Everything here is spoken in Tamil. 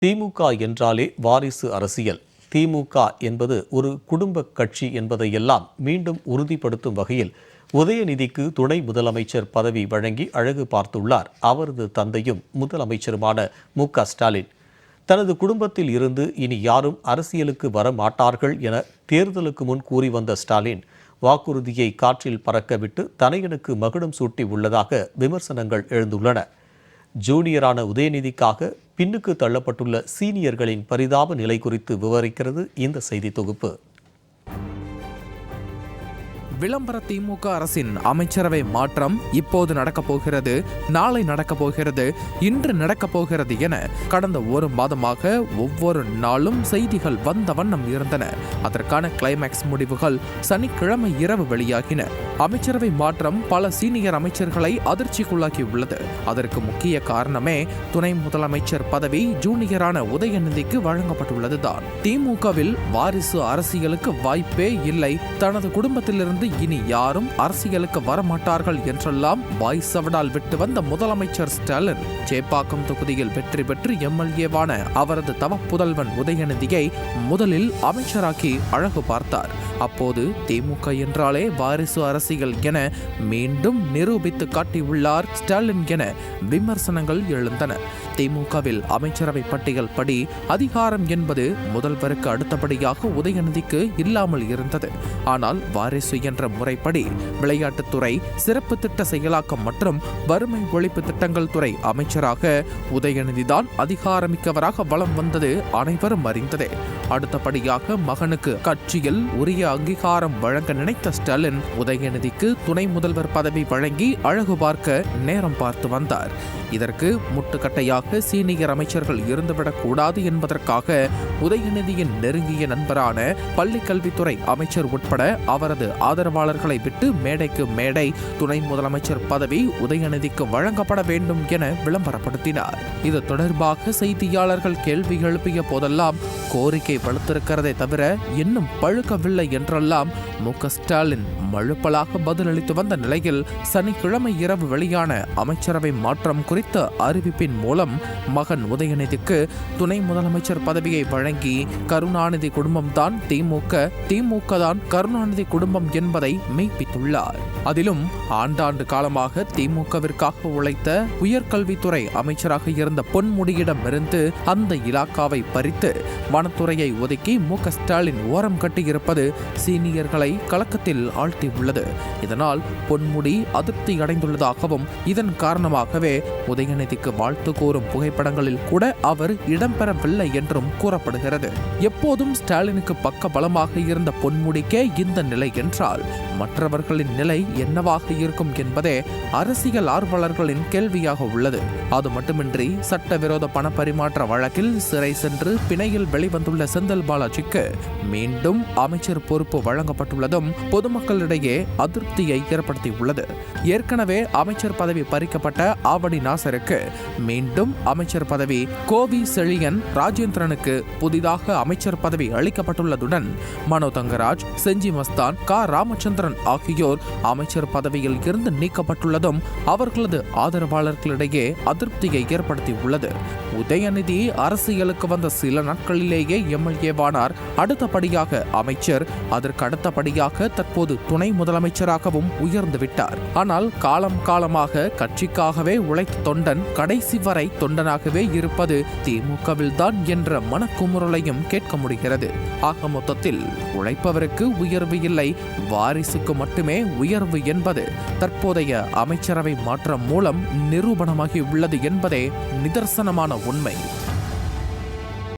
திமுக என்றாலே வாரிசு அரசியல். திமுக என்பது ஒரு குடும்ப கட்சி என்பதையெல்லாம் மீண்டும் உறுதிப்படுத்தும் வகையில் உதயநிதிக்கு துணை முதலமைச்சர் பதவி வழங்கி அழகு பார்த்துள்ளார் அவரது தந்தையும் முதலமைச்சருமான மு.க.ஸ்டாலின். தனது குடும்பத்தில் இருந்து இனி யாரும் அரசியலுக்கு வர மாட்டார்கள் என தேர்தலுக்கு முன் கூறி வந்த ஸ்டாலின் வாக்குறுதியை காற்றில் பறக்கவிட்டு தனையனுக்கு மகுடம் சூட்டி உள்ளதாக விமர்சனங்கள் எழுந்துள்ளன. ஜூனியரான உதயநிதிக்காக பின்னுக்கு தள்ளப்பட்டுள்ள சீனியர்களின் பரிதாப நிலை குறித்து விவரிக்கிறது இந்த செய்தி தொகுப்பு. விளம்பர திமுக அரசின் அமைச்சரவை மாற்றம் இப்போது நடக்கப் போகிறது, நாளை நடக்கப் போகிறது, இன்று நடக்கப் போகிறது என கடந்த ஒரு மாதமாக ஒவ்வொரு நாளும் செய்திகள் வந்த வண்ணம் இருந்தன. அதற்கான கிளைமேக்ஸ் முடிவுகள் சனிக்கிழமை இரவு வெளியாகின. அமைச்சரவை மாற்றம் பல சீனியர் அமைச்சர்களை அதிர்ச்சிக்குள்ளாக்கியுள்ளது. அதற்கு முக்கிய காரணமே துணை முதலமைச்சர் பதவி ஜூனியரான உதயநிதிக்கு வழங்கப்பட்டுள்ளதுதான். திமுகவில் வாரிசு அரசியலுக்கு வாய்ப்பே இல்லை, தனது குடும்பத்திலிருந்து இனி யாரும் அரசியலுக்கு வரமாட்டார்கள் என்றெல்லாம் வாய் சவடால் விட்டு வந்த முதலமைச்சர் ஸ்டாலின் சேப்பாக்கம் தொகுதியில் வெற்றி பெற்று எம்எல்ஏவான அவரது தவப்புதல்வன் உதயநிதியை முதலில் அமைச்சராக்கி அழகு பார்த்தார். அப்போது திமுக என்றாலே வாரிசு அரசியல் என மீண்டும் நிரூபித்து காட்டியுள்ளார் ஸ்டாலின் என விமர்சனங்கள் எழுந்தன. திமுகவில் அமைச்சரவை பட்டியல் படி அதிகாரம் என்பது முதல்வருக்கு அடுத்தபடியாக உதயநிதிக்கு இல்லாமல் இருந்தது. ஆனால் வாரிசு என்ற முறைப்படி விளையாட்டுத்துறை, சிறப்பு திட்ட செயலாக்கம் மற்றும் வறுமை ஒழிப்பு திட்டங்கள் துறை அமைச்சராக உதயநிதிதான் அதிகாரமிக்கவராக வலம் வந்தது அனைவரும் அறிந்ததே. அடுத்தபடியாக மகனுக்கு கட்சியில் உரிய அங்கீகாரம் வழங்க நினைத்த ஸ்டாலின் உதயநிதிக்கு துணை முதல்வர் பதவி வழங்கி அழகு பார்க்க நேரம் பார்த்து வந்தார். இதற்கு முட்டுக்கட்டையாக சீனியர் அமைச்சர்கள் இருந்துவிடக் கூடாது என்பதற்காக உதயநிதியின் நெருங்கிய நண்பரான பள்ளிக்கல்வித்துறை அமைச்சர் உட்பட அவரது ஆதரவாளர்களை விட்டு மேடைக்கு மேடை துணை முதலமைச்சர் பதவி உதயநிதிக்கு வழங்கப்பட வேண்டும் என விளம்பரப்படுத்தினார். இது தொடர்பாக செய்தியாளர்கள் கேள்வி எழுப்பிய போதெல்லாம் கோரிக்கை வலுத்திருக்கிறதே தவிர இன்னும் பழுக்கவில்லை என்றெல்லாம் மு.க.ஸ்டாலின் மழுப்பலாக பதிலளித்து வந்த நிலையில் சனிக்கிழமை இரவு வெளியான அமைச்சரவை மாற்றம் குறித்த அறிவிப்பின் மூலம் மகன் உதயநிதிக்கு துணை முதலமைச்சர் பதவியை வழங்கி கருணாநிதி குடும்பம்தான் திமுக தான் கருணாநிதி குடும்பம் என்பதை மெய்ப்பித்துள்ளார். அதிலும் ஆண்டாண்டு காலமாக திமுகவிற்காக உழைத்த உயர்கல்வித்துறை அமைச்சராக இருந்த பொன்முடியிடமிருந்து அந்த இலாக்காவை பறித்து வனத்துறையை ஒதுக்கி மு.க.ஸ்டாலின் ஓரம் கட்டியிருப்பது சீனியர்களை கலக்கத்தில் ஆழ்த்தியுள்ளது. இதனால் பொன்முடி அதிருப்தி அடைந்துள்ளதாகவும் இதன் காரணமாகவே உதயநிதிக்கு வாழ்த்து கூறும் புகைப்படங்களில் கூட அவர் இடம்பெறவில்லை என்றும் கூறப்படுகிறது. எப்போதும் ஸ்டாலினுக்கு பக்க பலமாக இருந்த பொன்முடிக்கே இந்த நிலை என்றால் மற்றவர்களின் நிலை என்னவாக இருக்கும் என்பதே அரசியல் ஆர்வலர்களின் கேள்வியாக உள்ளது. அது மட்டுமின்றி சட்டவிரோத பண பரிமாற்ற வழக்கில் சிறை சென்று பிணையில் வெளிவந்துள்ள செந்தில் பாலாஜிக்கு மீண்டும் அமைச்சர் பொறுப்பு வழங்கப்பட்டுள்ளதும் பொதுமக்களிடையே அதிருப்தியை ஏற்படுத்தியுள்ளது. ஏற்கனவே அமைச்சர் பதவி பறிக்கப்பட்ட ஆவடி நாசருக்கு மீண்டும் அமைச்சர் பதவி, கோவி செழியன் ராஜேந்திரனுக்கு புதிதாக அமைச்சர் பதவி அளிக்கப்பட்டுள்ளதுடன் மனோ தங்கராஜ், செஞ்சி மஸ்தான், ராமச்சந்திரன் ஆகியோர் அமைச்சர் பதவியில் இருந்து நீக்கப்பட்டுள்ளதும் அவர்களது ஆதரவாளர்களிடையே அதிருப்தியை ஏற்படுத்தியுள்ளது. உதயநிதி அரசியலுக்கு வந்த சில நாட்களிலேயே எம்எல்ஏவானார். அடுத்தபடியாக அமைச்சர், அதற்கு அடுத்தபடியாக தற்போது துணை முதலமைச்சராகவும் உயர்ந்துவிட்டார். ஆனால் காலமாக கட்சிக்காகவே உழைத்த தொண்டன் கடைசி வரை தொண்டனாகவே இருப்பது திமுகவில் தான் என்ற மனக்குமுறலையும் கேட்க முடிகிறது. ஆக மொத்தத்தில் உழைப்பவருக்கு உயர்வு இல்லை, வாரிசுக்கு மட்டுமே உயர்வு என்பது தற்போதைய அமைச்சரவை மாற்றம் மூலம் நிரூபணமாகி உள்ளது என்பதே நிதர்சனமான உண்மை.